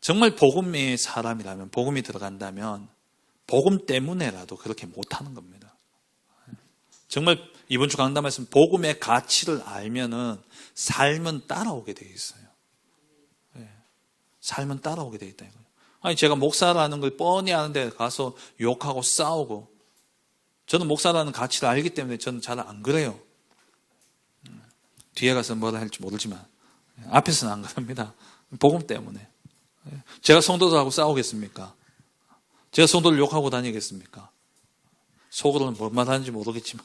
정말 복음의 사람이라면, 복음이 들어간다면 복음 때문에라도 그렇게 못하는 겁니다. 정말 이번 주 강단 말씀, 복음의 가치를 알면은 삶은 따라오게 돼 있어요. 삶은 따라오게 돼 있다 이거예요. 아니, 제가 목사라는 걸 뻔히 아는데 가서 욕하고 싸우고, 저는 목사라는 가치를 알기 때문에 저는 잘 안 그래요. 뒤에 가서 뭐라 할지 모르지만 앞에서는 안 그럽니다. 복음 때문에. 제가 성도들하고 싸우겠습니까? 제가 성도를 욕하고 다니겠습니까? 속으로는 뭔 말하는지 모르겠지만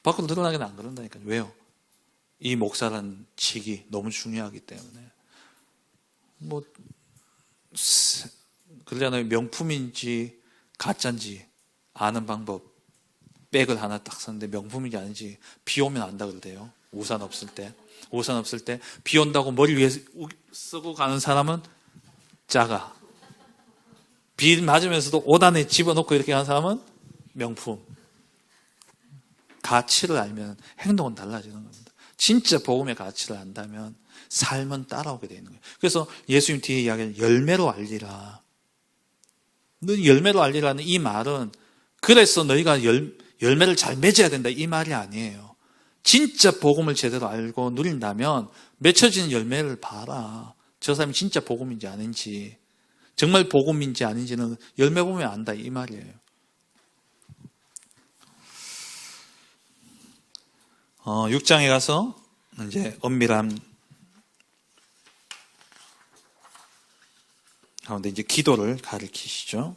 밖으로 드러나게는 안 그런다니까요. 왜요? 이 목사라는 직이 너무 중요하기 때문에. 그러잖아요. 명품인지 가짜인지 아는 방법. 백을 하나 딱 샀는데 명품인지 아닌지 비 오면 안다 그러대요. 우산 없을 때 비 온다고 머리 위에 쓰고 가는 사람은 작아. 비 맞으면서도 옷 안에 집어넣고 이렇게 가는 사람은 명품. 가치를 알면 행동은 달라지는 겁니다. 진짜 복음의 가치를 안다면 삶은 따라오게 되는 거예요. 그래서 예수님 뒤에 이야기는 열매로 알리라. 열매로 알리라는 이 말은 그래서 너희가 열매를 잘 맺어야 된다 이 말이 아니에요. 진짜 복음을 제대로 알고 누린다면 맺혀지는 열매를 봐라. 저 사람이 진짜 복음인지 아닌지, 정말 복음인지 아닌지는 열매 보면 안다 이 말이에요. 6장에 가서 이제 엄밀한 가운데 이제 기도를 가르치시죠.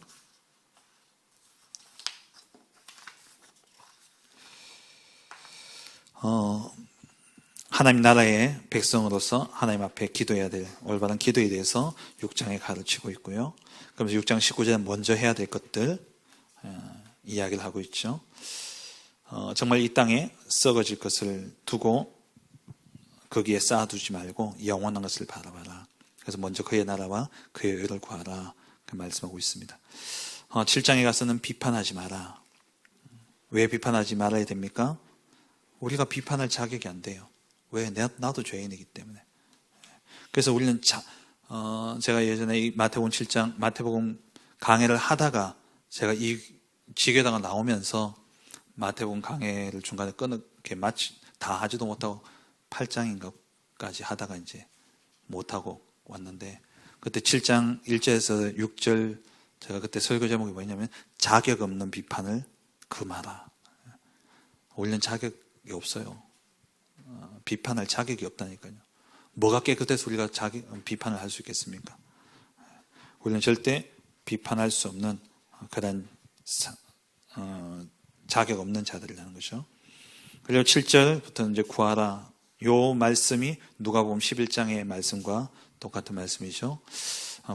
하나님 나라의 백성으로서 하나님 앞에 기도해야 될 올바른 기도에 대해서 6장에 가르치고 있고요. 그러면서 6장 19절에 먼저 해야 될 것들 이야기를 하고 있죠. 정말 이 땅에 썩어질 것을 두고 거기에 쌓아두지 말고 영원한 것을 바라봐라. 그래서 먼저 그의 나라와 그의 의를 구하라. 그 말씀하고 있습니다. 7장에 가서는 비판하지 마라. 왜 비판하지 말아야 됩니까? 우리가 비판할 자격이 안 돼요. 왜? 나도 죄인이기 때문에. 그래서 우리는 제가 예전에 이 마태복음 7장 마태복음 강해를 하다가 제가 이 지교다가 나오면서 마태복음 강해를 중간에 끊게 다 하지도 못하고 8장인가까지 하다가 이제 못하고 왔는데, 그때 7장 1절에서 6절 제가 그때 설교 제목이 뭐냐면 자격 없는 비판을 금하라. 우리는 자격이 없어요. 비판할 자격이 없다니까요. 뭐가 깨끗해서 우리가 비판을 할 수 있겠습니까? 우리는 절대 비판할 수 없는 그런 자격 없는 자들이라는 거죠. 그리고 7절부터 이제 구하라. 요 말씀이 누가복음 11장의 말씀과 똑같은 말씀이죠.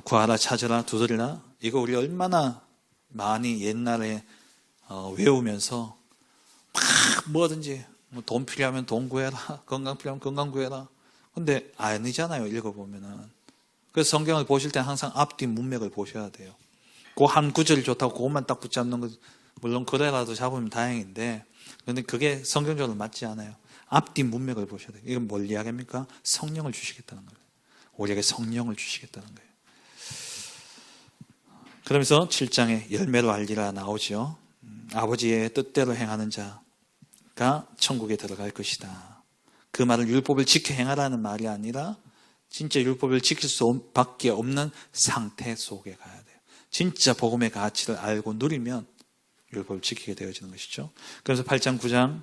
구하라, 찾으라, 두드리라. 이거 우리 얼마나 많이 옛날에 외우면서 막 뭐든지 돈 필요하면 돈 구해라, 건강 필요하면 건강 구해라. 근데 아니잖아요, 읽어보면은. 그래서 성경을 보실 때 항상 앞뒤 문맥을 보셔야 돼요. 그 한 구절이 좋다고 그것만 딱 붙잡는 거, 물론 그래라도 잡으면 다행인데, 근데 그게 성경적으로 맞지 않아요. 앞뒤 문맥을 보셔야 돼요. 이건 뭘 이야기합니까? 성령을 주시겠다는 거예요. 우리에게 성령을 주시겠다는 거예요. 그러면서 7장에 열매로 알리라 나오죠. 아버지의 뜻대로 행하는 자가 천국에 들어갈 것이다. 그 말은 율법을 지켜 행하라는 말이 아니라 진짜 율법을 지킬 수밖에 없는 상태 속에 가야 돼요. 진짜 복음의 가치를 알고 누리면 율법을 지키게 되어지는 것이죠. 그래서 8장, 9장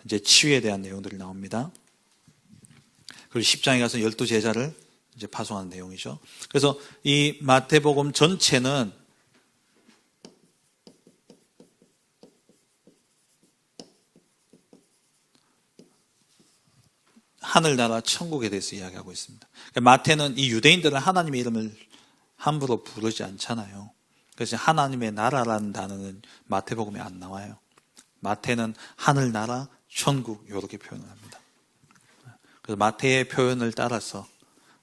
이제 치유에 대한 내용들이 나옵니다. 그리고 10장에 가서 12제자를 이제 파송하는 내용이죠. 그래서 이 마태복음 전체는 하늘나라 천국에 대해서 이야기하고 있습니다. 그러니까 마태는 이 유대인들은 하나님의 이름을 함부로 부르지 않잖아요. 그래서 하나님의 나라라는 단어는 마태복음에 안 나와요. 마태는 하늘나라, 천국 이렇게 표현을 합니다. 그래서 마태의 표현을 따라서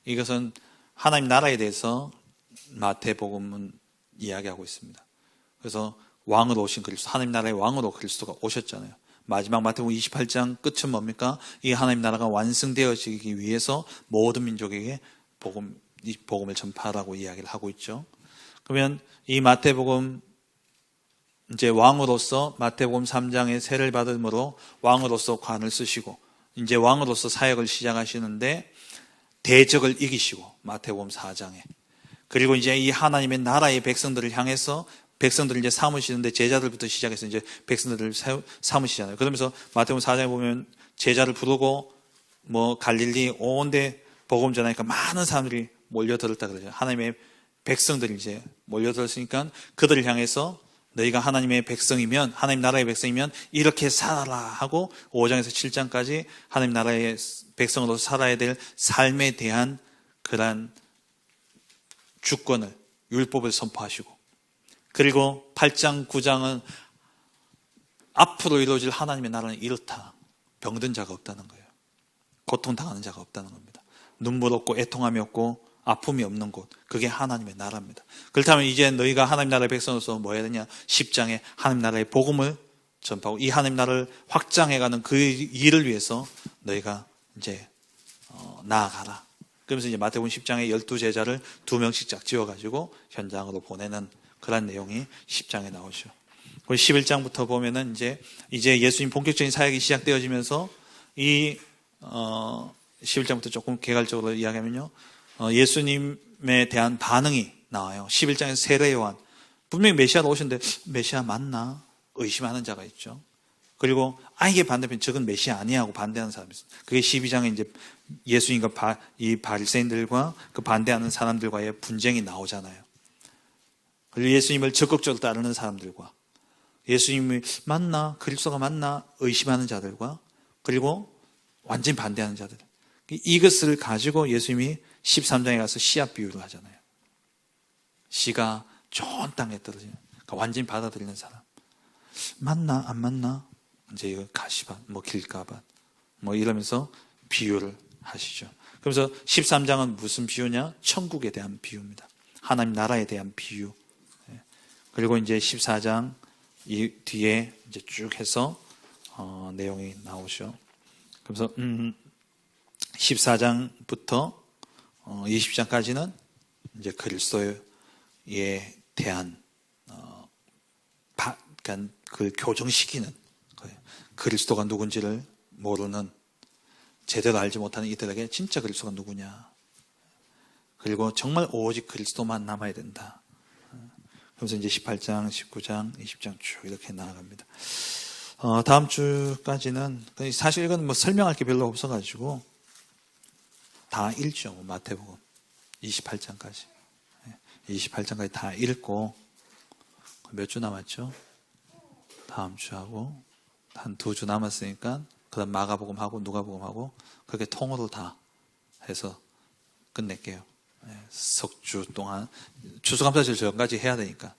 이것은 하나님 나라에 대해서 마태복음은 이야기하고 있습니다. 그래서 왕으로 오신 그리스도, 하나님 나라의 왕으로 그리스도가 오셨잖아요. 마지막 마태복음 28장 끝은 뭡니까? 이 하나님 나라가 완성되어지기 위해서 모든 민족에게 이 복음을 전파하라고 이야기를 하고 있죠. 그러면 이 마태복음 이제 왕으로서 마태복음 3장의 세를 받음으로 왕으로서 관을 쓰시고 이제 왕으로서 사역을 시작하시는데 대적을 이기시고 마태복음 4장에 그리고 이제 이 하나님의 나라의 백성들을 향해서 백성들을 이제 삼으시는데 제자들부터 시작해서 이제 백성들을 삼으시잖아요. 그러면서 마태복음 4장에 보면 제자를 부르고 뭐 갈릴리 온데 복음 전하니까 많은 사람들이 몰려들었다 그러죠. 하나님의 백성들이 이제 몰려들었으니까 그들을 향해서 너희가 하나님의 백성이면 하나님 나라의 백성이면 이렇게 살아라 하고 5장에서 7장까지 하나님 나라의 백성으로 살아야 될 삶에 대한 그러한 주권을 율법을 선포하시고 그리고 8장 9장은 앞으로 이루어질 하나님의 나라는 이렇다. 병든 자가 없다는 거예요. 고통당하는 자가 없다는 겁니다. 눈물 없고 애통함이 없고 아픔이 없는 곳, 그게 하나님의 나라입니다. 그렇다면 이제 너희가 하나님 나라의 백성으로서 뭐 해야 되냐? 10장에 하나님 나라의 복음을 전파하고 이 하나님 나라를 확장해가는 그 일을 위해서 너희가 이제 나아가라. 그러면서 이제 마태복음 10장에 12제자를 2명씩 쫙 지어가지고 현장으로 보내는 그런 내용이 10장에 나오죠. 그리고 11장부터 보면은 이제 예수님 본격적인 사역이 시작되어지면서 이 11장부터 조금 개괄적으로 이야기하면요. 예수님에 대한 반응이 나와요. 11장에서 세례 요한. 분명히 메시아로 오셨는데 메시아 맞나? 의심하는 자가 있죠. 그리고 이게 반대편 저건 메시아 아니야 하고 반대하는 사람이 있어요. 그게 12장에 이제 예수님과 이 바리새인들과 그 반대하는 사람들과의 분쟁이 나오잖아요. 그리고 예수님을 적극적으로 따르는 사람들과 예수님이 맞나? 그리스도가 맞나? 의심하는 자들과 그리고 완전히 반대하는 자들. 이것을 가지고 예수님이 13장에 가서 씨앗 비유를 하잖아요. 씨가 좋은 땅에 떨어지는, 그러니까 완전히 받아들이는 사람. 맞나? 안 맞나? 이제 이거 가시밭, 뭐 길가밭, 뭐 이러면서 비유를 하시죠. 그래서 13장은 무슨 비유냐? 천국에 대한 비유입니다. 하나님 나라에 대한 비유. 그리고 이제 14장 이 뒤에 이제 쭉 해서 내용이 나오죠. 그래서 14장부터 20장까지는 이제 그리스도에 대한 그러니까 그 교정시키는 거예요. 그리스도가 누군지를 모르는 제대로 알지 못하는 이들에게 진짜 그리스도가 누구냐. 그리고 정말 오직 그리스도만 남아야 된다. 그래서 이제 18장, 19장, 20장 쭉 이렇게 나아갑니다. 다음 주까지는 사실 이건 뭐 설명할 게 별로 없어가지고 다 읽죠. 마태복음 28장까지. 28장까지 다 읽고 몇 주 남았죠? 다음 주하고 한 2주 남았으니까 그다음 마가복음하고 누가복음하고 그렇게 통으로 다 해서 끝낼게요. 석주 동안 추수감사절 전까지 해야 되니까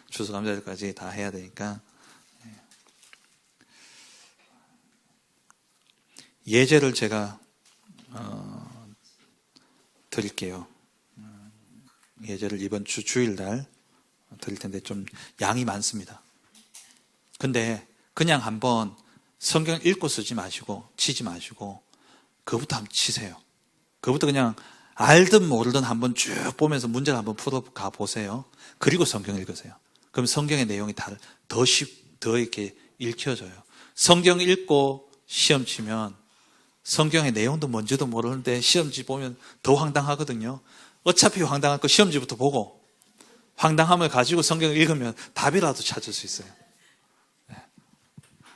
추수감사절까지 다 해야 되니까 예제를 제가 드릴게요. 예제를 이번 주 주일날 드릴 텐데 좀 양이 많습니다. 근데 그냥 한번 성경 읽고 쓰지 마시고 치지 마시고 그부터 한번 치세요. 그부터 그냥 알든 모르든 한번 쭉 보면서 문제를 한번 풀어가 보세요. 그리고 성경 읽으세요. 그럼 성경의 내용이 더 이렇게 읽혀져요. 성경 읽고 시험 치면 성경의 내용도 뭔지도 모르는데 시험지 보면 더 황당하거든요. 어차피 황당할 거 시험지부터 보고 황당함을 가지고 성경을 읽으면 답이라도 찾을 수 있어요.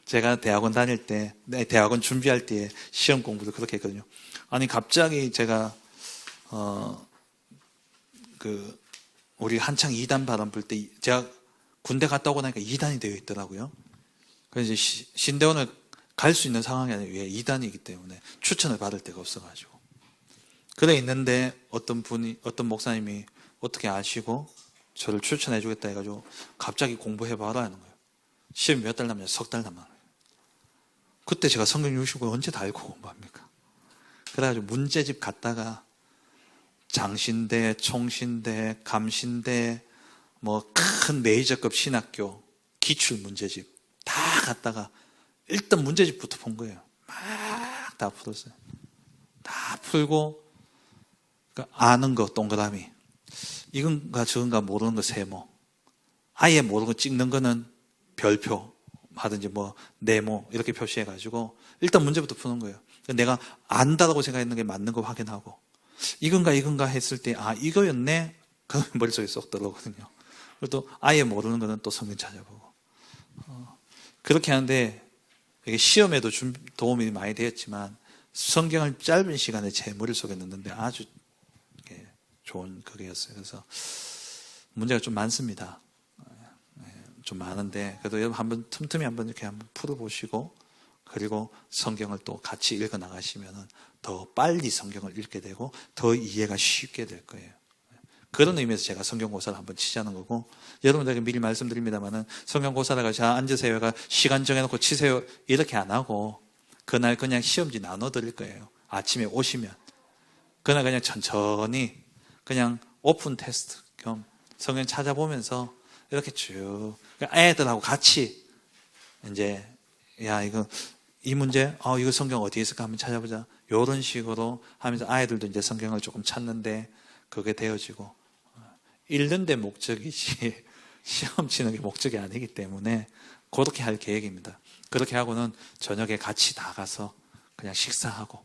제가 대학원 다닐 때, 대학원 준비할 때 시험 공부도 그렇게 했거든요. 아니 갑자기 제가 우리 한창 2단 바람 불 때 제가 군대 갔다 오고 나니까 2단이 되어 있더라고요. 그래서 이제 신대원을 갈 수 있는 상황이 아니라 왜 이단이기 때문에 추천을 받을 데가 없어가지고. 그래 있는데 어떤 목사님이 어떻게 아시고 저를 추천해 주겠다 해가지고 갑자기 공부해봐라 하는 거예요. 시험 몇 달 남냐? 석 달 남았어요. 그때 제가 성경 65 언제 다 읽고 공부합니까? 그래가지고 문제집 갔다가 장신대, 총신대, 감신대, 뭐 큰 메이저급 신학교 기출 문제집 다 갔다가 일단 문제집부터 본 거예요. 막 다 풀었어요. 다 풀고 아는 거 동그라미, 이건가 저건가 모르는 거 세모, 아예 모르는 거 찍는 거는 별표 하든지 뭐 네모 이렇게 표시해가지고 일단 문제부터 푸는 거예요. 내가 안다라고 생각했는 게 맞는 거 확인하고 이건가 했을 때 이거였네? 그 머릿속에 쏙 들어오거든요. 그리고 또 아예 모르는 거는 또 성경 찾아보고 그렇게 하는데 이게 시험에도 도움이 많이 되었지만 성경을 짧은 시간에 제 머릿속에 넣는데 아주 좋은 그게였어요. 그래서 문제가 좀 많습니다. 좀 많은데 그래도 여러분 한번 틈틈이 한번 이렇게 한번 풀어보시고 그리고 성경을 또 같이 읽어 나가시면은 더 빨리 성경을 읽게 되고 더 이해가 쉽게 될 거예요. 그런 의미에서 제가 성경고사를 한번 치자는 거고, 여러분들에게 미리 말씀드립니다만은 성경고사라가 자 앉으세요가 시간 정해놓고 치세요 이렇게 안 하고 그날 그냥 시험지 나눠드릴 거예요. 아침에 오시면 그날 그냥 천천히 그냥 오픈 테스트 겸 성경 찾아보면서 이렇게 쭉 애들하고 같이 이제 이 문제 이거 성경 어디에 있을까 한번 찾아보자 이런 식으로 하면서 아이들도 이제 성경을 조금 찾는데 그게 되어지고, 읽는 데 목적이지 시험 치는 게 목적이 아니기 때문에 그렇게 할 계획입니다. 그렇게 하고는 저녁에 같이 나가서 그냥 식사하고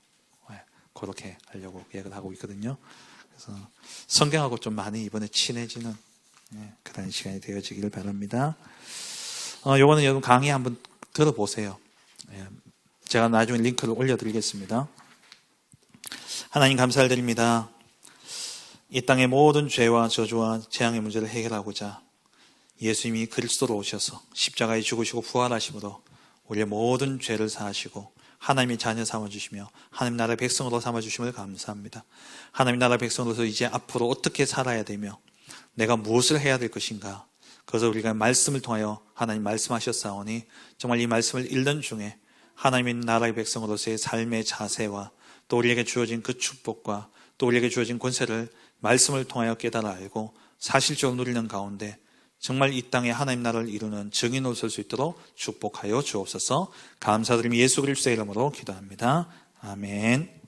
그렇게 하려고 계획을 하고 있거든요. 그래서 성경하고 좀 많이 이번에 친해지는 그런 시간이 되어지길 바랍니다. 요거는 여러분 강의 한번 들어보세요. 제가 나중에 링크를 올려드리겠습니다. 하나님 감사드립니다. 이 땅의 모든 죄와 저주와 재앙의 문제를 해결하고자 예수님이 그리스도로 오셔서 십자가에 죽으시고 부활하심으로 우리의 모든 죄를 사하시고 하나님의 자녀 삼아주시며 하나님 나라의 백성으로 삼아주심을 감사합니다. 하나님 나라의 백성으로서 이제 앞으로 어떻게 살아야 되며 내가 무엇을 해야 될 것인가, 그래서 우리가 말씀을 통하여 하나님 말씀하셨사오니 정말 이 말씀을 읽는 중에 하나님의 나라의 백성으로서의 삶의 자세와 또 우리에게 주어진 그 축복과 또 우리에게 주어진 권세를 말씀을 통하여 깨달아 알고 사실적으로 누리는 가운데 정말 이 땅에 하나님 나라를 이루는 증인으로 설 수 있도록 축복하여 주옵소서. 감사드리며 예수 그리스도의 이름으로 기도합니다. 아멘.